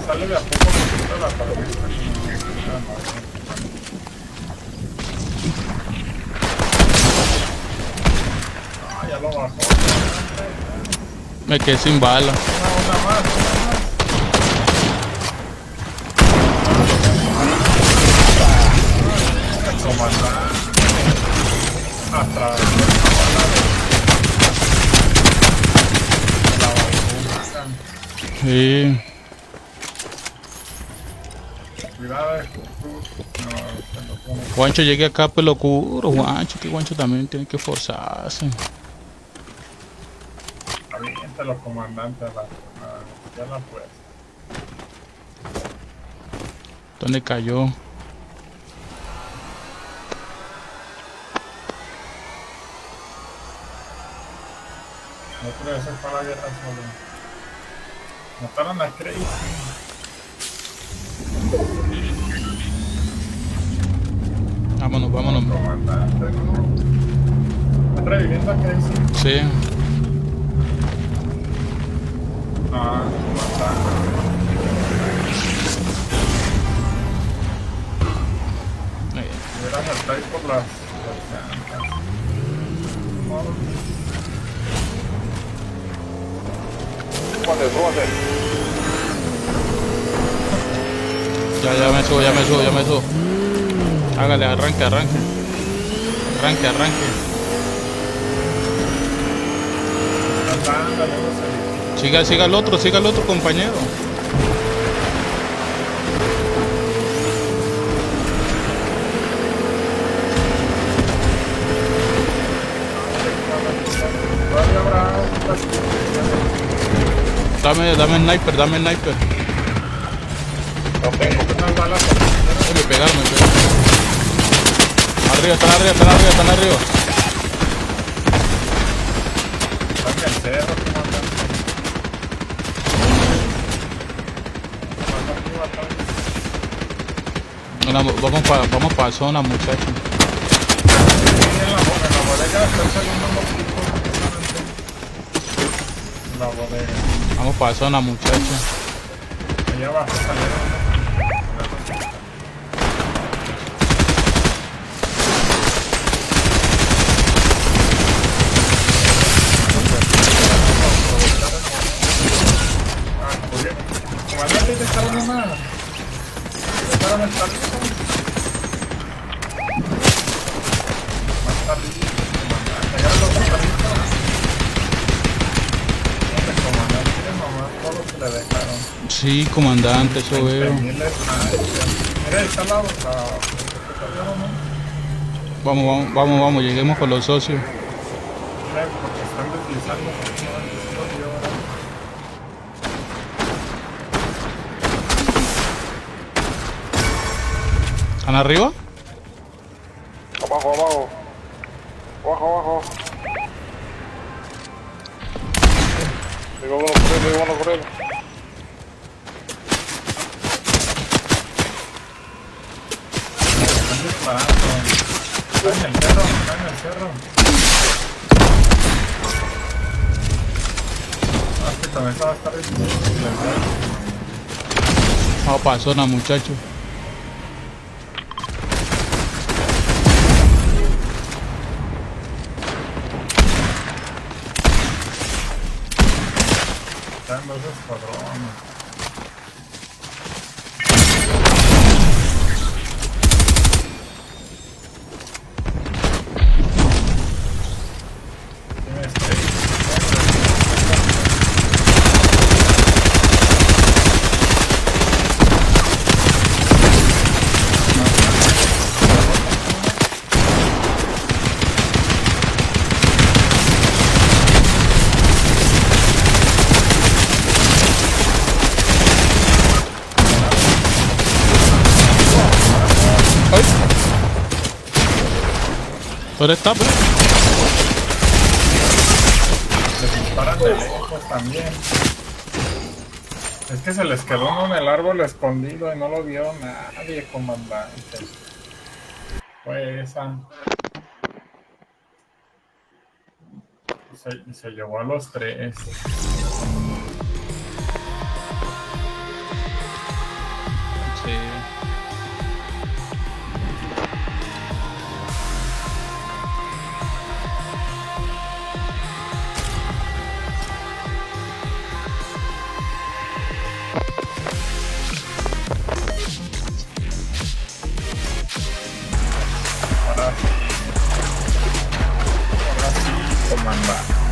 sale de a poco porque la tormenta. Ah, ya lo bajó. Me quedé sin bala. Una más, comandante. Atrás. Sí. Cuidado, no, Juancho, llegué acá, pues locuro, Juancho, que Juancho también tiene que forzarse. aviéntalo, comandante, ya la fuerza. ¿Dónde cayó? No creo que se fue a la guerra solo. Mataron a Crazy. Vámonos, vámonos. Comandante, ¿no? ¿Está reviviendo a Crazy? Sí. Ah, comandante. Voy a saltar por las llantas. Súbate. Ya me subo, ya me subo, ya me subo. Hágale, arranque, arranque. Arranque, arranque. Siga el otro compañero. Dame sniper, dame sniper. No tengo. Me pegaron, me pegaron. Arriba, están arriba, están arriba, están arriba. Dame el cerro, comandante. Vamos para zona, muchachos. En la bodega están saliendo mosquitos. En la bodega. Vamos para zona, muchachos. Allá abajo salieron. Comandante, te echaron una. Te echaron el carrito. Más carrito, comandante. Allá los carritos. Comandante, mamá, todo se le dejaron. Sí, comandante, eso veo. Mira, está al lado. Vamos, lleguemos con los socios. Mira, porque están deslizando. ¿Están arriba? Abajo. Digo uno por él. Están disparando. Está en el cerro. Ah, es que también se va a estar difícil. Vamos para zona, muchachos. Están dos escuadrones. ¿Dónde está, pues? Les disparan de lejos también. Es que se les quedó uno en el árbol escondido y no lo vio nadie, comandante. Fue esa. Se llevó a los tres. Ahora sí, comandante.